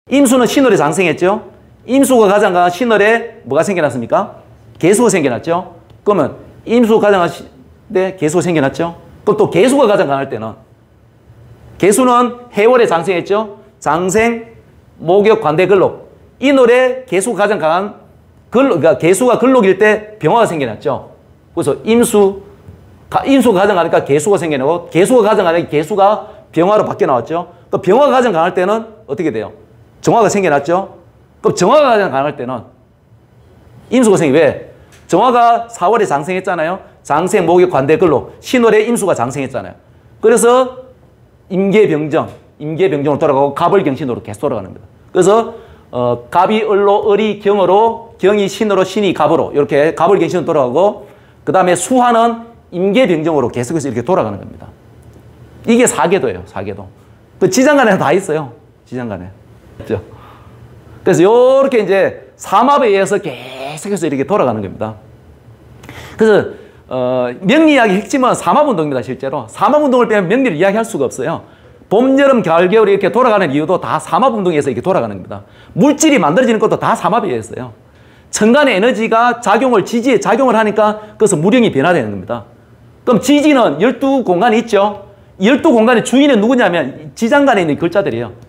임수는 신월에 장생했죠. 임수가 가장 강한 신월에 뭐가 생겨났습니까? 계수가 생겨났죠. 그러면 임수가 가장 강한 네, 계수가 생겨났죠. 그럼 또 계수가 가장 강할 때는 계수는 해월에 장생했죠. 장생, 목욕, 관대, 근록. 인월에 계수가 가장 강한 그러니까 계수가 근록일 때 병화가 생겨났죠. 그래서 임수가 가장 강하니까 계수가 생겨나고 계수가 가장 강하니까 계수가 병화로 바뀌어 나왔죠. 그 병화가 가장 강할 때는 어떻게 돼요? 정화가 생겨났죠. 그럼 정화가 가장 강할 때는 임수가 왜? 정화가 4월에 장생했잖아요. 장생, 목욕, 관대, 근록. 신월에 임수가 장생했잖아요. 그래서 임계병정으로 돌아가고 갑을경신으로 계속 돌아가는 겁니다. 그래서 갑이 을로, 을이 경으로, 경이 신으로, 신이 갑으로 이렇게 갑을경신으로 돌아가고 그 다음에 수화는 임계병정으로 계속해서 이렇게 돌아가는 겁니다. 이게 사계도예요. 사계도. 그 지장간에는 다 있어요. 지장간에. 그렇죠? 그래서 이렇게 이제 삼합에 의해서 계속해서 이렇게 돌아가는 겁니다. 그래서 명리학의 핵심은 삼합운동입니다. 실제로. 삼합운동을 빼면 명리를 이야기할 수가 없어요. 봄, 여름, 가을, 겨울이 이렇게 돌아가는 이유도 다 삼합운동에서 이렇게 돌아가는 겁니다. 물질이 만들어지는 것도 다 삼합에 의해서요. 천간의 에너지가 지지에 작용을 하니까 그래서 무령이 변화되는 겁니다. 그럼 지지는 12공간이 있죠. 12공간의 주인은 누구냐면 지장간에 있는 글자들이에요.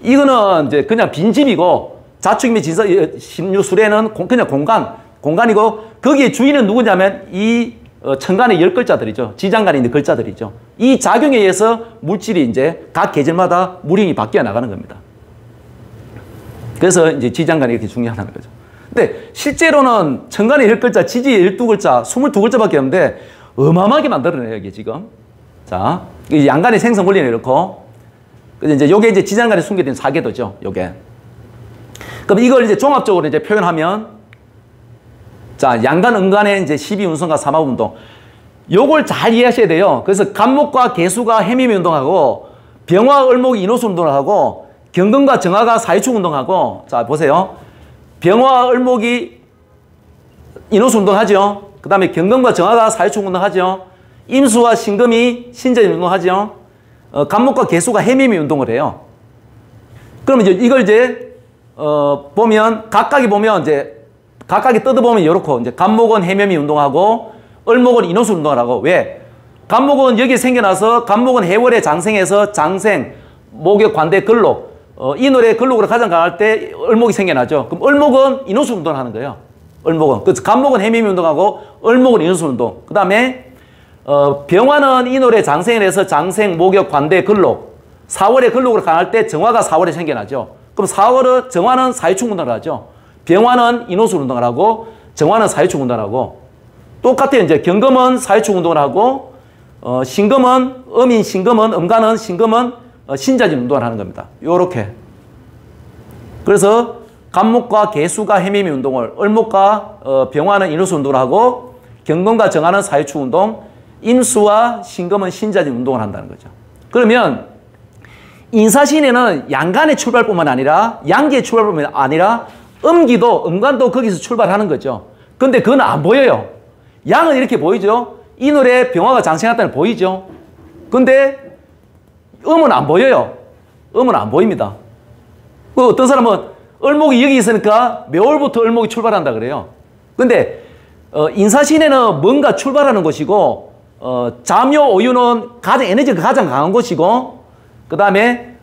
이거는 이제 그냥 빈집이고 자축임의 진서, 심유술에는 그냥 공간이고 거기에 주인은 누구냐면 이 천간의 10글자들이죠. 지장간에 있는 글자들이죠. 이 작용에 의해서 물질이 이제 각 계절마다 무령이 바뀌어 나가는 겁니다. 그래서 이제 지장간이 이렇게 중요하다는 거죠. 근데 실제로는 천간의 10글자, 지지의 12글자, 22글자밖에 없는데 어마어마하게 만들어내요, 이게 지금. 자, 양간의 생성 원리는 이렇고, 이제 요게 이제 지장간에 숨겨진 사계도죠, 요게. 그럼 이걸 이제 종합적으로 이제 표현하면, 자, 양간, 음간의 이제 12운성과 삼합운동. 요걸 잘 이해하셔야 돼요. 그래서 간목과 계수가 해미미 운동하고, 병화, 을목이 인호수 운동을 하고, 경금과 정화가 사유축 운동하고, 자, 보세요. 병화, 을목이 인호수 운동하죠. 그 다음에 경금과 정화가 사유축 운동하죠. 임수와 신금이 신전 운동하죠. 간목과 계수가 해미미 운동을 해요. 그러면 이걸 보면, 각각이 뜯어보면 이렇고, 이제 간목은 해미미 운동하고, 을목은 인호수 운동을 하고, 왜? 간목은 여기 생겨나서, 간목은 해월에 장생해서 장생, 목욕, 관대, 근록, 인월에 근록으로 가장 강할 때 을목이 생겨나죠. 그럼 을목은 인호수 운동을 하는 거예요. 을목은. 그래서 간목은 해미미 운동하고, 을목은 인호수 운동. 그 다음에, 병화는 인월에 장생을 해서 장생, 목욕, 관대, 근록. 4월에 근록으로 강할 때 정화가 4월에 생겨나죠. 그럼 정화는 사유축 운동을 하죠. 병화는 인호수 운동을 하고, 정화는 사유축 운동을 하고, 똑같아요. 이제 경금은 사유축 운동을 하고, 신금은, 음간은, 신금은 신자진 운동을 하는 겁니다. 요렇게. 그래서 간목과 계수가 해미미 운동을, 을목과 병화는 인호수 운동을 하고, 경금과 정화는 사유축 운동, 임수와 신금은 신자진 운동을 한다는 거죠. 그러면 인사신에는 양간의 출발뿐만 아니라 양기의 출발뿐만 아니라 음간도 거기서 출발하는 거죠. 근데 그건 안 보여요. 양은 이렇게 보이죠. 인월에 병화가 장생했다는 보이죠. 근데 음은 안 보여요. 음은 안 보입니다. 어떤 사람은 을목이 여기 있으니까 묘월부터 을목이 출발한다 그래요. 근데 인사신에는 뭔가 출발하는 것이고 잠요, 오유는 에너지가 가장 강한 것이고, 그 다음에,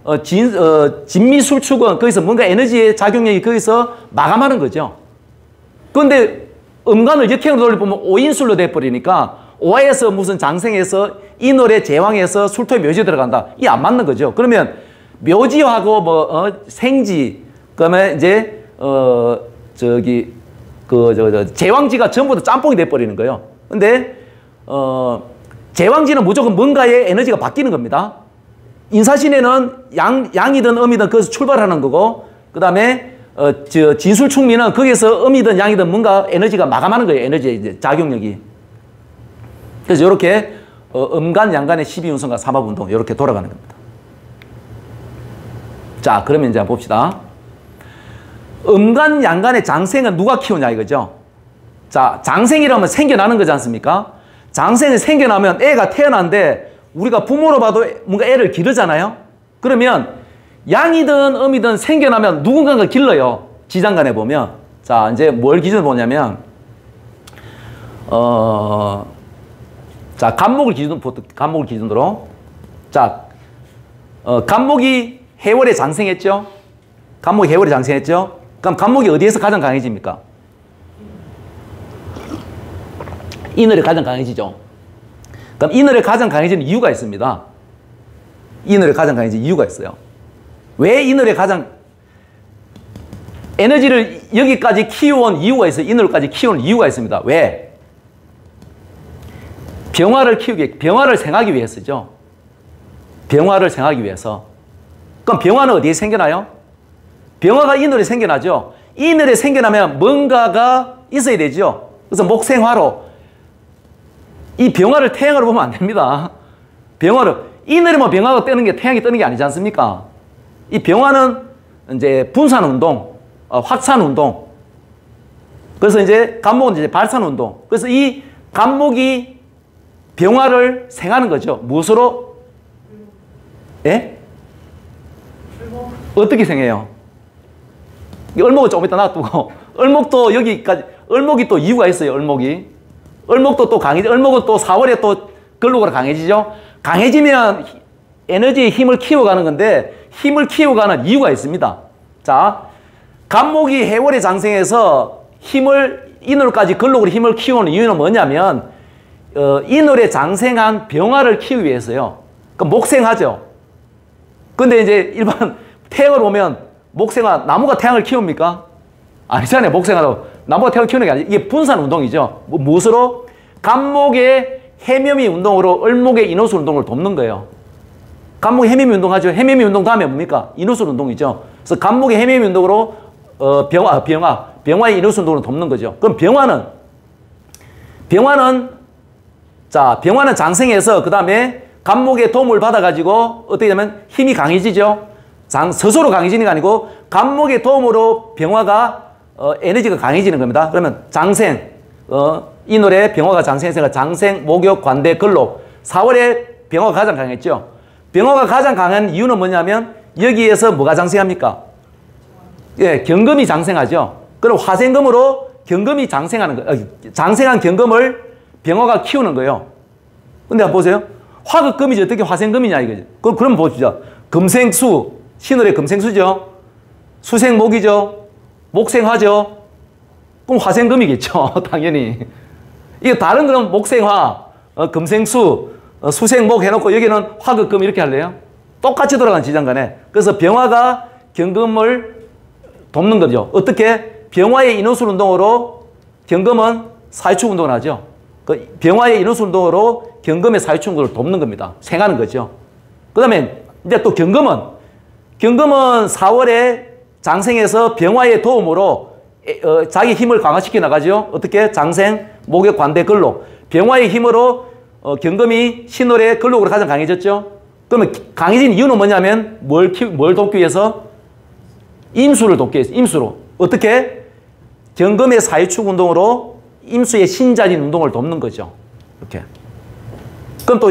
진미술축은 거기서 뭔가 에너지의 작용력이 거기서 마감하는 거죠. 그런데 음간을 역행으로 돌려보면 오인술로 돼버리니까, 오화에서 무슨 장생에서 인월에 제왕에서 술토에 묘지 들어간다. 이게 안 맞는 거죠. 그러면 묘지하고 생지, 그 다음에 이제, 제왕지가 전부 다 짬뽕이 돼버리는 거예요. 근데, 제왕지는 무조건 뭔가의 에너지가 바뀌는 겁니다. 인사신에는 양이든 음이든 거기서 출발하는 거고, 그 다음에, 진술충미는 거기서 음이든 양이든 뭔가 에너지가 마감하는 거예요. 에너지의 이제 작용력이. 그래서 이렇게, 음간, 양간의 12운성과 삼합운동, 이렇게 돌아가는 겁니다. 자, 그러면 이제 한번 봅시다. 음간, 양간의 장생은 누가 키우냐 이거죠. 자, 장생이라면 생겨나는 거지 않습니까? 장생이 생겨나면 애가 태어난데 우리가 부모로 봐도 뭔가 애를 기르잖아요. 그러면 양이든 음이든 생겨나면 누군가가 길러요. 지장간에 보면. 자, 이제 뭘 기준으로 보냐면, 자, 간목을 기준으로. 자, 간목이 해월에 장생했죠? 간목이 해월에 장생했죠? 그럼 간목이 어디에서 가장 강해집니까? 이늘에 가장 강해지죠? 그럼 이늘에 가장 강해지는 이유가 있습니다. 이늘에 가장 강해지는 이유가 있어요. 왜 이늘에 가장 에너지를 여기까지 키워온 이유가 있어요. 이늘까지 키워온 이유가 있습니다. 왜? 병화를 생하기 위해서죠. 병화를 생하기 위해서. 그럼 병화는 어디에 생겨나요? 병화가 이늘에 생겨나죠. 이늘에 생겨나면 뭔가가 있어야 되죠. 그래서 목생화로 이 병화를 태양으로 보면 안 됩니다. 이늘에만 병화가 뜨는 게 태양이 뜨는 게 아니지 않습니까? 이 병화는 이제 분산 운동, 확산 운동. 그래서 이제 간목은 이제 발산 운동. 그래서 이 간목이 병화를 생하는 거죠. 무엇으로? 예? 어떻게 생해요? 을목은 조금 이따 놔두고, 을목도 여기까지, 을목이 또 이유가 있어요, 을목도 또 강해지, 을목은 또 4월에 또 근록으로 강해지죠? 강해지면 에너지의 힘을 키워가는 건데, 힘을 키워가는 이유가 있습니다. 자, 간목이 해월에 장생해서 이늘까지 근록으로 힘을 키우는 이유는 뭐냐면, 이늘에 장생한 병화를 키우기 위해서요. 그러니까 목생하죠. 근데 이제 일반 태양을 보면 목생화, 나무가 태양을 키웁니까? 아니잖아요. 목생화로. 나무가 태양을 키우는 게 아니죠. 이게 분산 운동이죠. 무엇으로? 간목의 해묘미 운동으로 을목의 인호술 운동을 돕는 거예요. 간목의 해묘미 운동하죠. 해묘미 운동 다음에 뭡니까? 인호술 운동이죠. 그래서 간목의 해묘미 운동으로 병화의 인호술 운동을 돕는 거죠. 그럼 병화는 장생해서 그 다음에 간목의 도움을 받아가지고 어떻게 되면 힘이 강해지죠. 스스로 강해지는 게 아니고 간목의 도움으로 병화가 에너지가 강해지는 겁니다. 그러면 장생, 이 노래 병화가 장생해서 장생, 목욕, 관대, 근록. 4월에 병화가 가장 강했죠. 병화가 가장 강한 이유는 뭐냐면 여기에서 뭐가 장생합니까? 예, 경금이 장생하죠. 그럼 화생금으로 경금이 장생하는 거예요. 장생한 경금을 병화가 키우는 거예요. 근데 한번 보세요. 화극금이지 어떻게 화생금이냐 이거죠. 그럼 보시죠. 금생수, 신월의 금생수죠. 수생목이죠. 목생화죠. 그럼 화생금이겠죠. 당연히. 이게 다른 그럼 목생화, 금생수, 수생목 해놓고 여기는 화극금 이렇게 할래요? 똑같이 돌아가는 지장간에. 그래서 병화가 경금을 돕는 거죠. 어떻게? 병화의 인호술 운동으로 경금은 사유축 운동을 하죠. 그 병화의 인호술 운동으로 경금의 사유축 운동을 돕는 겁니다. 생하는 거죠. 그 다음에 이제 또 경금은 4월에 장생해서 병화의 도움으로 자기 힘을 강화시켜 나가죠. 어떻게? 장생, 목욕, 관대, 근록. 병화의 힘으로 경금이 신월의 근록으로 가장 강해졌죠. 그러면 강해진 이유는 뭐냐면 뭘 돕기 위해서? 임수를 돕기 위해서. 임수로. 어떻게? 경금의 사유축 운동으로 임수의 신자진 운동을 돕는 거죠. 이렇게. 그럼 또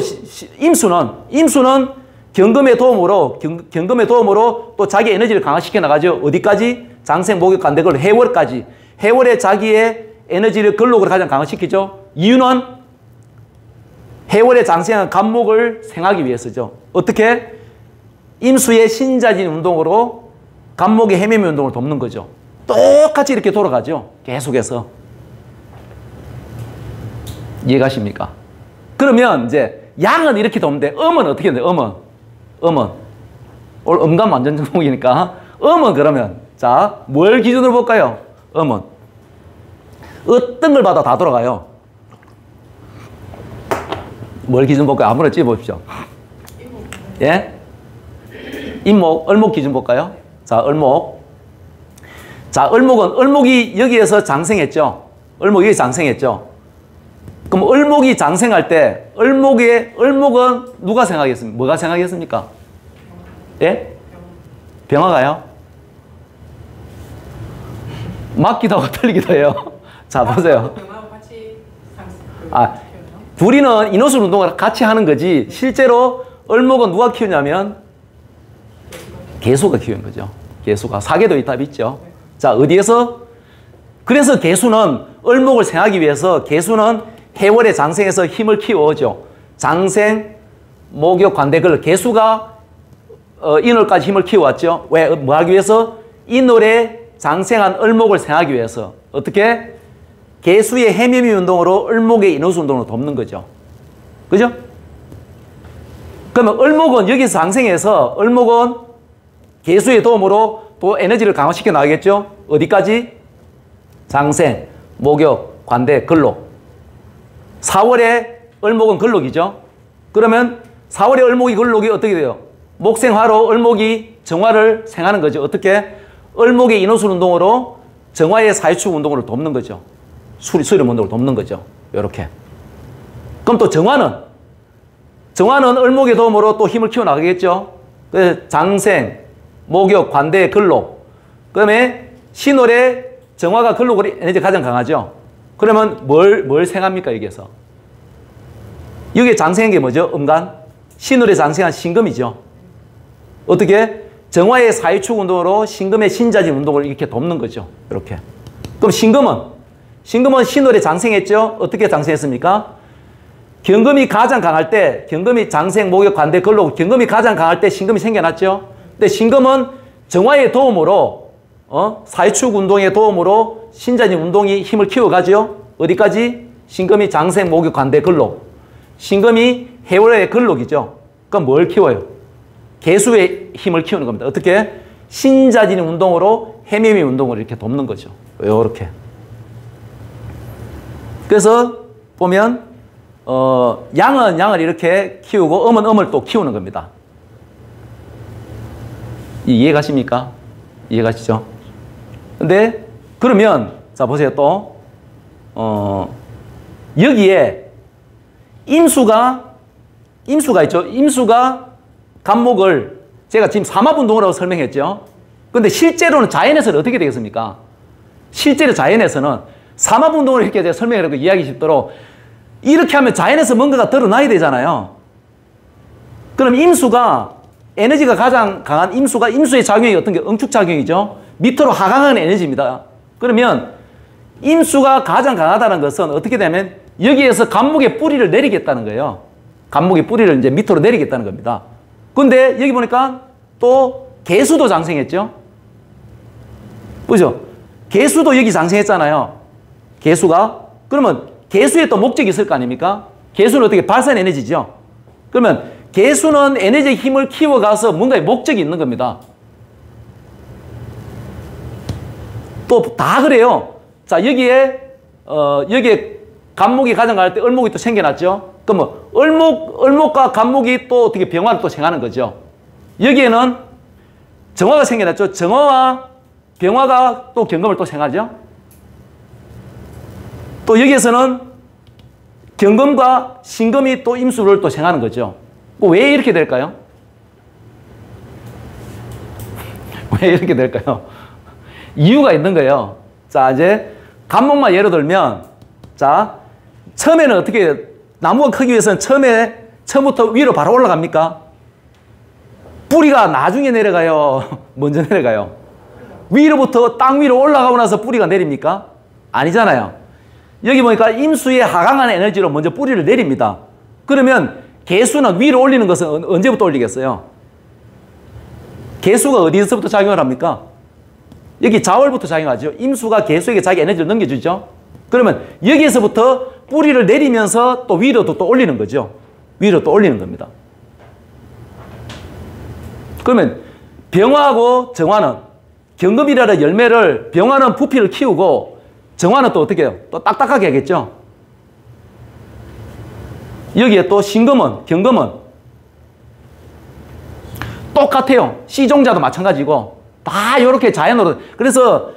임수는 경금의 도움으로 또 자기 에너지를 강화시켜 나가죠. 어디까지? 장생, 목욕, 관대, 근록, 해월까지. 해월에 자기의 에너지를 근록으로 가장 강화시키죠. 이유는 해월에 장생한 간목을 생하기 위해서죠. 어떻게? 임수의 신자진 운동으로 간목의 해매미 운동을 돕는 거죠. 똑같이 이렇게 돌아가죠. 계속해서. 이해가십니까? 그러면 이제 양은 이렇게 돕는데 음은 어떻게 되는데? 음은 오늘 음감 완전 전공이니까 음은 그러면 자, 뭘 기준으로 볼까요? 음은 어떤 걸 봐도 다 돌아가요. 뭘 기준 볼까요? 아무나 찍어보십시오. 예? 을목 기준 볼까요? 자, 을목. 자, 을목이 여기에서 장생했죠. 을목이 여기 장생했죠. 그럼 을목이 장생할 때, 을목은 누가 생각했습니까? 뭐가 생각했습니까? 예? 병화가요? 맞기도 하고 틀리기도 해요. 자, 보세요. 둘이는 인호술 운동을 같이 하는 거지, 실제로 을목은 누가 키우냐면, 개수가 기호인 거죠. 개수가. 사계도의 답 있죠. 자, 어디에서? 그래서 개수는 을목을 생하기 위해서 개수는 해월의 장생에서 힘을 키워오죠. 장생, 목욕, 관대, 근록. 개수가 인월까지 힘을 키워왔죠. 왜? 뭐 하기 위해서? 인월에 장생한 을목을 생하기 위해서. 어떻게? 개수의 해묘미 운동으로 을목의 인호수 운동으로 돕는 거죠. 그죠? 그러면 을목은 여기서 장생해서 을목은 개수의 도움으로 또 에너지를 강화시켜 나가겠죠? 어디까지? 장생, 목욕, 관대, 근록. 4월에 을목은 근록이죠? 그러면 4월에 을목이 근록이 어떻게 돼요? 목생화로 을목이 정화를 생하는 거죠. 어떻게? 을목의 인호수 운동으로 정화의 사유축 운동으로 돕는 거죠. 수렴 운동을 돕는 거죠. 이렇게. 그럼 또 정화는 을목의 도움으로 또 힘을 키워나가겠죠. 장생, 목욕, 관대, 근록. 그 다음에 신월에 정화가 근록으로 에너지가 가장 강하죠. 그러면 뭘 생합니까, 여기에서? 여기에 장생한 게 뭐죠? 음간? 신월에 장생한 신금이죠. 어떻게? 정화의 사유축 운동으로 신금의 신자진 운동을 이렇게 돕는 거죠. 이렇게. 그럼 신금은 신월에 장생했죠? 어떻게 장생했습니까? 경금이 가장 강할 때, 경금이 장생, 목욕, 관대, 근록, 경금이 가장 강할 때 신금이 생겨났죠? 근데 신금은 정화의 도움으로, 사유축 운동의 도움으로 신자진 운동이 힘을 키워가죠? 어디까지? 신금이 장생, 목욕, 관대, 근록. 신금이 해월의 근록이죠? 그럼 뭘 키워요? 개수의 힘을 키우는 겁니다. 어떻게? 신자진 운동으로 해묘미 운동을 이렇게 돕는 거죠. 요렇게. 그래서 보면 양은 양을 이렇게 키우고 음은 음을 또 키우는 겁니다. 이해가십니까? 이해가시죠? 근데 그러면 자 보세요. 또 여기에 임수가 있죠. 임수가 간목을 제가 지금 삼합운동이라고 설명했죠. 근데 실제로는 자연에서는 어떻게 되겠습니까? 실제로 자연에서는 삼합운동을 이렇게 제가 설명하려고 이야기 쉽도록 이렇게 하면 자연에서 뭔가가 드러나야 되잖아요. 그럼 임수가 에너지가 가장 강한 임수의 작용이 어떤 게 응축작용이죠. 밑으로 하강하는 에너지입니다. 그러면 임수가 가장 강하다는 것은 어떻게 되면 여기에서 간목의 뿌리를 내리겠다는 거예요. 간목의 뿌리를 이제 밑으로 내리겠다는 겁니다. 근데 여기 보니까 또 개수도 장생했죠. 그죠? 개수도 여기 장생했잖아요. 개수가. 그러면 개수에 또 목적이 있을 거 아닙니까? 개수는 어떻게 발산 에너지죠. 그러면 개수는 에너지의 힘을 키워가서 뭔가의 목적이 있는 겁니다. 또 다 그래요. 자, 여기에 간목이 가장 강할 때 을목이 또 생겨났죠. 그러면 을목과 간목이 또 어떻게 병화를 또 생하는 거죠. 여기에는 정화가 생겨났죠. 정화와 병화가 또 경금을 또 생하죠. 또 여기에서는 경금과 신금이 또 임수를 또 생하는 거죠. 왜 이렇게 될까요? 왜 이렇게 될까요? 이유가 있는 거예요. 자, 이제 간목만 예를 들면, 자, 처음에는 어떻게, 나무가 크기 위해서는 처음부터 위로 바로 올라갑니까? 뿌리가 나중에 내려가요? 먼저 내려가요? 위로부터 땅 위로 올라가고 나서 뿌리가 내립니까? 아니잖아요. 여기 보니까 임수의 하강한 에너지로 먼저 뿌리를 내립니다. 그러면 개수는 위로 올리는 것은 언제부터 올리겠어요? 개수가 어디서부터 작용을 합니까? 여기 자월부터 작용하죠. 임수가 개수에게 자기 에너지를 넘겨주죠. 그러면 여기에서부터 뿌리를 내리면서 또 위로 또 올리는 거죠. 위로 또 올리는 겁니다. 그러면 병화하고 정화는 경금이라는 열매를 병화는 부피를 키우고 정화는 또 어떻게 해요? 또 딱딱하게 하겠죠. 여기에 또 신금은, 경금은 똑같아요. 씨종자도 마찬가지고 다 이렇게 자연으로. 그래서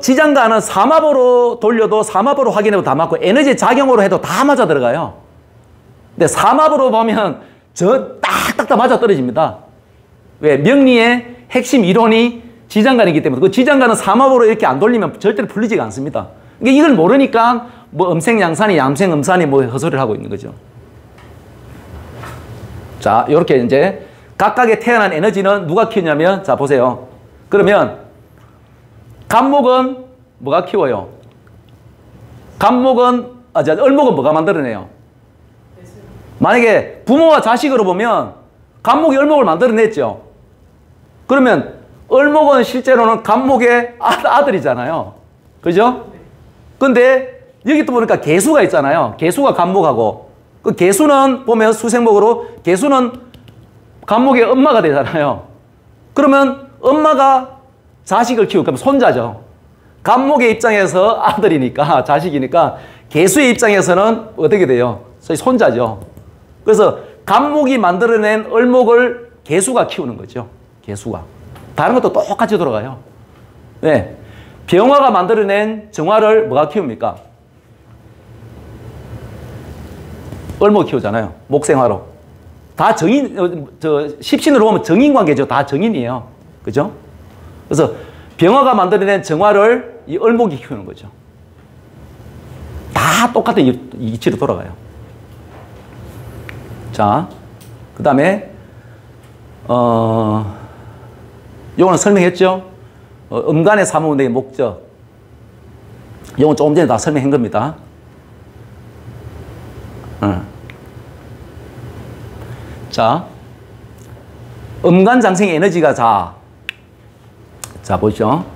지장간은 삼합으로 돌려도 삼합으로 확인해도 다 맞고 에너지 작용으로 해도 다 맞아 들어가요. 근데 삼합으로 보면 저 딱딱 맞아 떨어집니다. 왜? 명리의 핵심 이론이 지장간이기 때문에. 그 지장간은 삼합으로 이렇게 안 돌리면 절대로 풀리지가 않습니다. 그러니까 이걸 모르니까 뭐 음생양산이 얌생음산이 뭐 헛소리를 하고 있는 거죠. 자, 이렇게 이제 각각의 태어난 에너지는 누가 키우냐면, 자, 보세요. 그러면, 간목은 뭐가 키워요? 간목은, 을목은 뭐가 만들어내요? 만약에 부모와 자식으로 보면, 간목이 을목을 만들어냈죠. 그러면, 을목은 실제로는 간목의 아들이잖아요. 그죠? 근데, 여기 또 보니까 개수가 있잖아요. 개수가 간목하고. 그 개수는 보면 수생목으로, 개수는 간목의 엄마가 되잖아요. 그러면 엄마가 자식을 키우고, 그럼 손자죠. 간목의 입장에서 아들이니까, 자식이니까, 개수의 입장에서는 어떻게 돼요? 소위 손자죠. 그래서 간목이 만들어낸 을목을 개수가 키우는 거죠. 개수가. 다른 것도 똑같이 돌아가요. 네. 병화가 만들어낸 정화를 뭐가 키웁니까? 을목 키우잖아요. 목생화로. 다 정인, 십신으로 보면 정인 관계죠. 다 정인이에요. 그죠? 그래서 병화가 만들어낸 정화를 이 을목이 키우는 거죠. 다 똑같은 이치로 돌아가요. 자, 그 다음에, 요거는 설명했죠? 음간의 사무운동의 목적. 요건 조금 전에 다 설명한 겁니다. 자, 음간장생의 에너지가 자, 보시죠.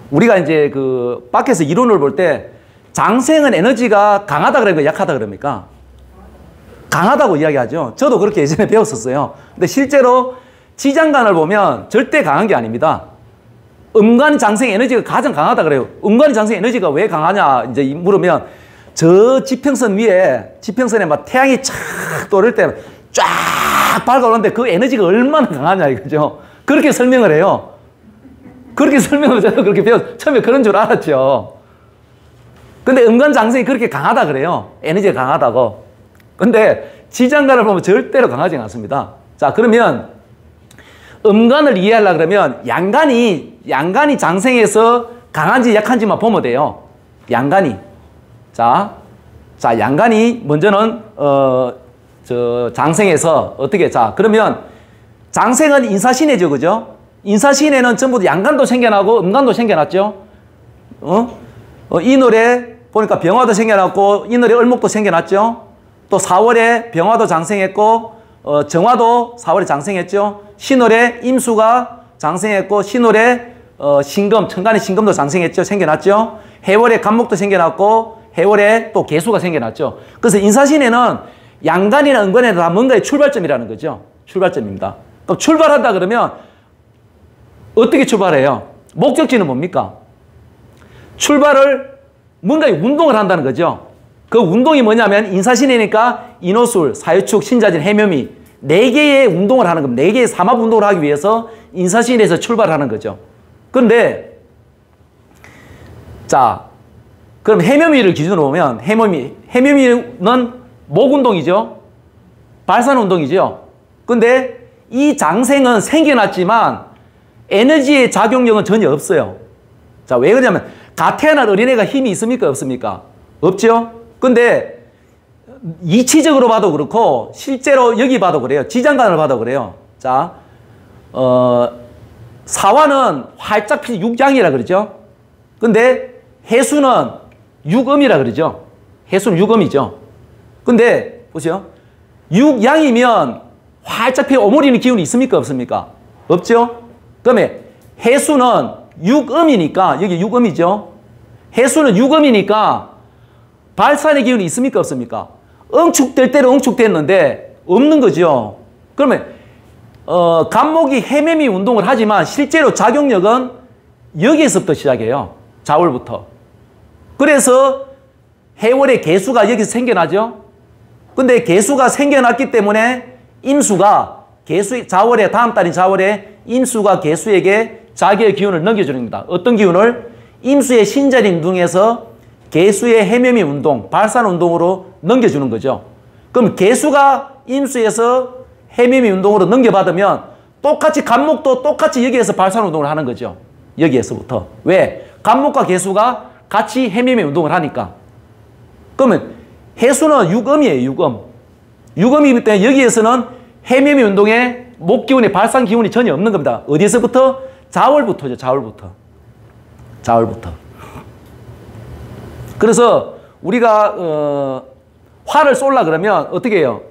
우리가 이제 그 밖에서 이론을 볼 때 장생은 에너지가 강하다 그러니까 약하다 그럽니까? 강하다고 이야기하죠. 저도 그렇게 예전에 배웠었어요. 근데 실제로 지장간을 보면 절대 강한 게 아닙니다. 음간장생 에너지가 가장 강하다 그래요. 음간장생 에너지가 왜 강하냐 이제 물으면 저 지평선 위에 지평선에 막 태양이 착 떠오를 때 쫙 밝아오는데 그 에너지가 얼마나 강하냐 이거죠. 그렇게 설명을 해요. 그렇게 설명을 저도 그렇게 처음에 그런 줄 알았죠. 근데 음간장생이 그렇게 강하다 그래요. 에너지가 강하다고. 근데 지장간을 보면 절대로 강하지 않습니다. 자, 그러면 음간을 이해하려고 그러면 양간이 장생해서 강한지 약한지만 보면 돼요. 양간이. 자, 양간이 먼저는 장생해서 어떻게, 자, 그러면 장생은 인사신해죠, 그죠? 인사신해는 전부 양간도 생겨나고 음간도 생겨났죠? 인월에 보니까 병화도 생겨났고 인월에 을목도 생겨났죠? 또 4월에 병화도 장생했고 정화도 4월에 장생했죠? 신월에 임수가 장생했고 신월에 신금, 천간의 신금도 장생했죠? 생겨났죠? 해월에 간목도 생겨났고 해월에 또 개수가 생겨났죠? 그래서 인사신에는 양간이나 음간에는 다 뭔가의 출발점이라는 거죠. 출발점입니다. 그럼 출발한다 그러면 어떻게 출발해요? 목적지는 뭡니까? 출발을 뭔가의 운동을 한다는 거죠. 그 운동이 뭐냐면 인사신이니까 인호술, 사유축, 신자진, 해묘미 4개의 운동을 하는 겁니다. 4개의 삼합 운동을 하기 위해서 인사신에서 출발하는 거죠. 그런데 자, 그럼 해묘미를 기준으로 보면 해묘미는 목 운동이죠. 발산 운동이죠. 근데 이 장생은 생겨났지만 에너지의 작용력은 전혀 없어요. 자, 왜 그러냐면 갓 태어난 어린애가 힘이 있습니까? 없습니까? 없죠? 근데 이치적으로 봐도 그렇고 실제로 여기 봐도 그래요. 지장간을 봐도 그래요. 자, 사화는 활짝 핀 육양이라 그러죠. 근데 해수는 육음이라 그러죠. 해수는 육음이죠. 근데 보세요. 육양이면 활짝 핀 오므리는 기운이 있습니까? 없습니까? 없죠? 그러면 해수는 육음이니까 여기 육음이죠. 해수는 육음이니까 발산의 기운이 있습니까? 없습니까? 응축될 때는 응축됐는데 없는 거죠. 그러면 간목이 해매미 운동을 하지만 실제로 작용력은 여기에서부터 시작해요. 자월부터. 그래서 해월의 개수가 여기서 생겨나죠. 근데 개수가 생겨났기 때문에 임수가 자월에 다음 달인 자월에 임수가 개수에게 자기의 기운을 넘겨주는 겁니다. 어떤 기운을? 임수의 신자리 운동에서 개수의 해묘미 운동, 발산 운동으로 넘겨주는 거죠. 그럼 개수가 임수에서 해묘미 운동으로 넘겨받으면 똑같이 간목도 똑같이 여기에서 발산 운동을 하는 거죠. 여기에서부터. 왜? 간목과 개수가 같이 해묘미 운동을 하니까. 그러면 해수는 육음이에요. 육음. 육음이기 때문에 여기에서는 해묘미 운동에 목 기운에 발상 기운이 전혀 없는 겁니다. 어디서부터? 자월부터죠. 자월부터. 자월부터. 그래서 우리가 화를 쏠라 그러면 어떻게 해요?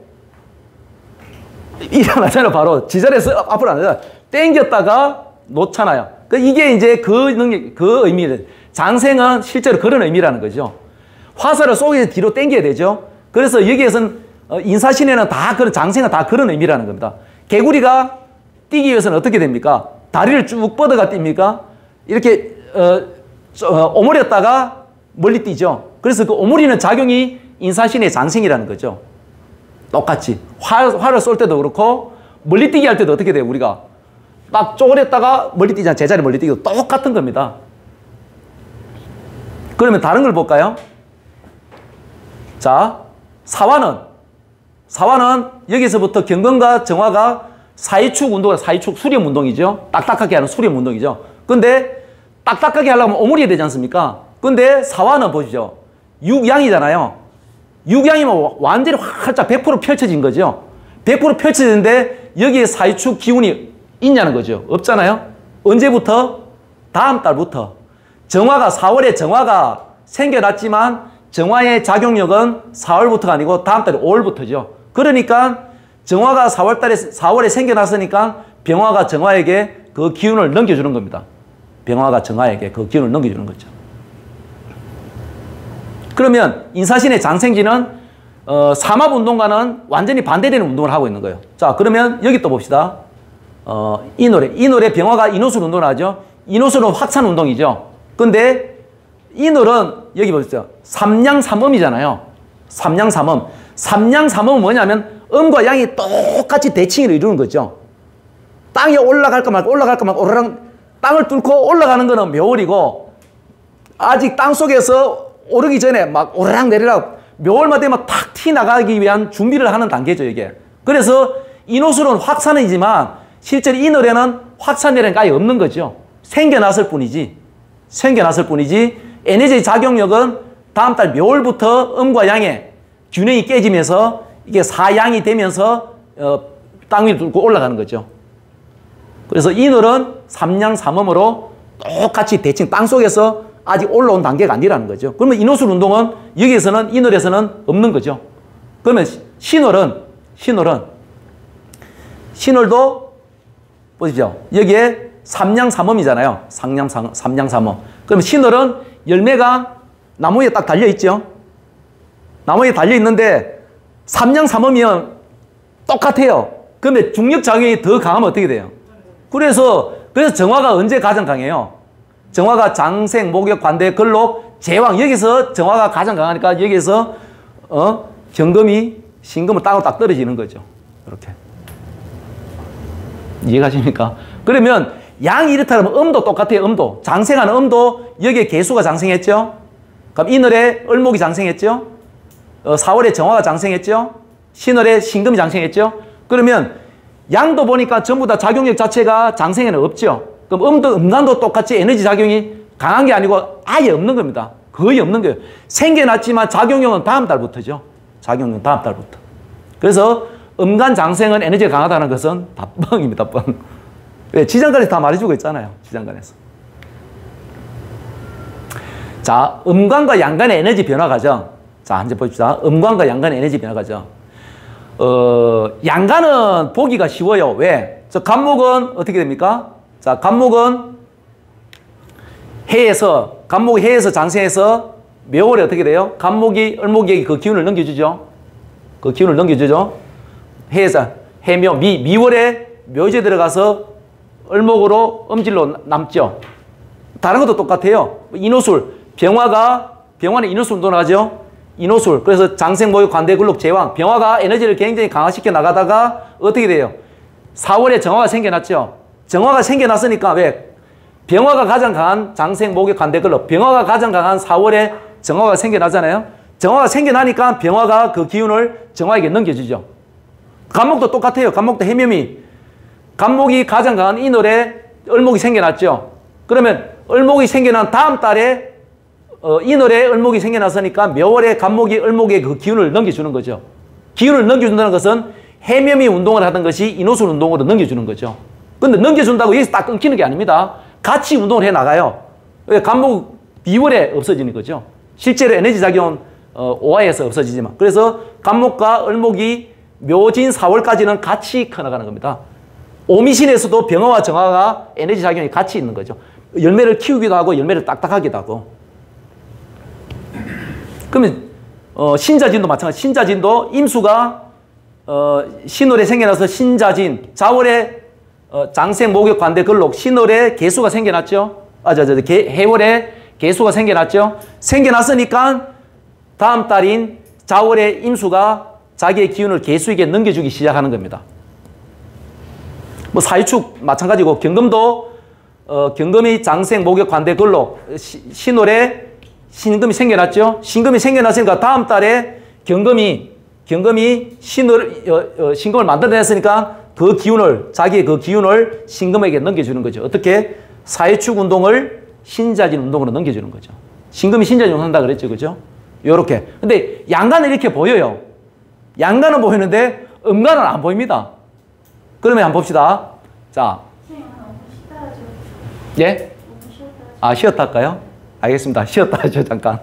일어나잖아요. 바로 지절에서 앞으로 안 되잖아요. 땡겼다가 놓잖아요. 이게 이제 그 능력, 그 의미예요. 장생은 실제로 그런 의미라는 거죠. 화살을 쏘기 뒤로 땡겨야 되죠. 그래서 여기에서는 인사신에는 다 그런, 장생은 다 그런 의미라는 겁니다. 개구리가 뛰기 위해서는 어떻게 됩니까? 다리를 쭉 뻗어가 뜁니까? 이렇게 오므렸다가 멀리 뛰죠. 그래서 그 오므리는 작용이 인사신의 장생이라는 거죠. 똑같이 활을 쏠 때도 그렇고 멀리 뛰기 할 때도 어떻게 돼요? 우리가 딱 쪼그렸다가 멀리 뛰잖아요. 제자리 멀리 뛰기도 똑같은 겁니다. 그러면 다른 걸 볼까요? 자, 사화는 여기서부터 경건과 정화가 사이축 운동은 사이축 수렴 운동이죠. 딱딱하게 하는 수렴 운동이죠. 근데 딱딱하게 하려면 오므려야 되지 않습니까? 근데 사화는 보시죠. 육양이잖아요. 육양이면 완전히 활짝 100% 펼쳐진 거죠. 100% 펼쳐지는데 여기에 사이축 기운이 있냐는 거죠. 없잖아요. 언제부터? 다음 달부터. 정화가 4월에 정화가 생겨났지만 정화의 작용력은 4월부터가 아니고 다음 달에 5월부터죠. 그러니까 정화가 4월에 생겨났으니까 병화가 정화에게 그 기운을 넘겨주는 겁니다. 병화가 정화에게 그 기운을 넘겨주는 거죠. 그러면 인사신의 장생지는 삼합운동과는 완전히 반대되는 운동을 하고 있는 거예요. 자, 그러면 여기 또 봅시다. 이노래 병화가 인호술 운동을 하죠. 인호술은 확산 운동이죠. 근데 인월은 여기 보세요. 삼양삼음이잖아요. 삼양삼음. 삼양삼음은 뭐냐면 음과 양이 똑같이 대칭을 이루는 거죠. 땅에 올라갈까 말까 오르락 땅을 뚫고 올라가는 거는 묘월이고 아직 땅 속에서 오르기 전에 막 오르락 내리락 묘월만 되면 탁 튀나가기 위한 준비를 하는 단계죠, 이게. 그래서 인호술은 확산이지만 실제로 인월에는 확산이라는 게 아예 없는 거죠. 생겨났을 뿐이지. 에너지 작용력은 다음 달 묘월부터 음과 양의 균형이 깨지면서 이게 사양이 되면서 땅 위를 뚫고 올라가는 거죠. 그래서 인월은 삼양삼음으로 똑같이 대칭 땅 속에서 아직 올라온 단계가 아니라는 거죠. 그러면 인호술 운동은 여기에서는 인월에서는 없는 거죠. 그러면 신월도 보십시오. 여기에 삼양삼음이잖아요. 삼양삼음. 그럼 신월은 열매가 나무에 딱 달려있죠. 나무에 달려있는데 삼양삼음이면 똑같아요. 그런데 중력작용이 더 강하면 어떻게 돼요? 그래서 정화가 언제 가장 강해요? 정화가 장생, 목욕, 관대, 근록, 제왕. 여기서 정화가 가장 강하니까 여기서 경금이 신금은 땅으로 딱 떨어지는 거죠. 이렇게. 이해가십니까? 그러면 양이 이렇다면 음도 똑같아요. 음도. 장생하는 음도 여기에 개수가 장생했죠. 그럼 인월에 을목이 장생했죠. 4월에 정화가 장생했죠. 신월에 신금이 장생했죠. 그러면 양도 보니까 전부 다 작용력 자체가 장생에는 없죠. 그럼 음간도 똑같이 에너지 작용이 강한 게 아니고 아예 없는 겁니다. 거의 없는 거예요. 생겨났지만 작용력은 다음 달부터죠. 작용력은 다음 달부터. 그래서 음간 장생은 에너지가 강하다는 것은 다 뻥입니다. 뻥. 왜? 지장간에서 다 말해주고 있잖아요. 지장간에서. 자, 음간과 양간의 에너지 변화 과정. 자, 이제 봅시다. 음간과 양간의 에너지 변화 과정. 양간은 보기가 쉬워요. 왜? 저 간목은 어떻게 됩니까? 자, 간목은 간목이 해에서 장생해서 묘월에 어떻게 돼요? 간목이 을목에게 그 기운을 넘겨주죠. 해에서 해묘 미월에 묘지에 들어가서 을목으로 음질로 남죠. 다른 것도 똑같아요. 인호술 병화는 인호술 운동을 하죠. 인호술. 그래서 장생, 목욕, 관대, 근록, 제왕. 병화가 에너지를 굉장히 강화시켜 나가다가 어떻게 돼요? 4월에 정화가 생겨났죠. 정화가 생겨났으니까 왜? 병화가 가장 강한 장생, 목욕, 관대, 근록. 병화가 가장 강한 4월에 정화가 생겨나잖아요. 정화가 생겨나니까 병화가 그 기운을 정화에게 넘겨주죠. 간목도 똑같아요. 간목도 해묘미. 간목이 가장 강한 인월에 을목이 생겨났죠. 그러면 을목이 생겨난 다음 달에 인월에 을목이 생겨났으니까 묘월에 간목이 을목에 그 기운을 넘겨주는 거죠. 기운을 넘겨준다는 것은 해면이 운동을 하던 것이 인호술 운동으로 넘겨주는 거죠. 근데 넘겨준다고 여기서 딱 끊기는 게 아닙니다. 같이 운동을 해 나가요. 간목 비월에 없어지는 거죠. 실제로 에너지 작용은 5화에서 없어지지만. 그래서 간목과 을목이 묘진 4월까지는 같이 커나가는 겁니다. 오미신에서도 병화와 정화가 에너지 작용이 같이 있는 거죠. 열매를 키우기도 하고 열매를 딱딱하기도 하고. 그러면 신자진도 마찬가지. 신자진도 임수가 신월에 생겨나서 신자진, 자월에 장생, 목욕, 관대, 걸록, 신월에 개수가 생겨났죠. 해월에 개수가 생겨났죠. 생겨났으니까 다음 달인 자월에 임수가 자기의 기운을 개수에게 넘겨주기 시작하는 겁니다. 뭐 사유축 마찬가지고 경금도 경금이 장생, 목욕, 관대, 걸록, 신월에 신금이 생겨났죠. 신금이 생겨났으니까 다음 달에 경금이 신금을 만들어냈으니까 그 기운을, 자기의 그 기운을 신금에게 넘겨주는 거죠. 어떻게? 사유축 운동을 신자진 운동으로 넘겨주는 거죠. 신금이 신자진 운동을 한다 그랬죠. 그죠? 요렇게. 근데 양간은 이렇게 보여요. 양간은 보이는데 음간은 안 보입니다. 그러면 한번 봅시다. 자. 예? 쉬었다 할까요? 알겠습니다. 쉬었다 하죠, 잠깐.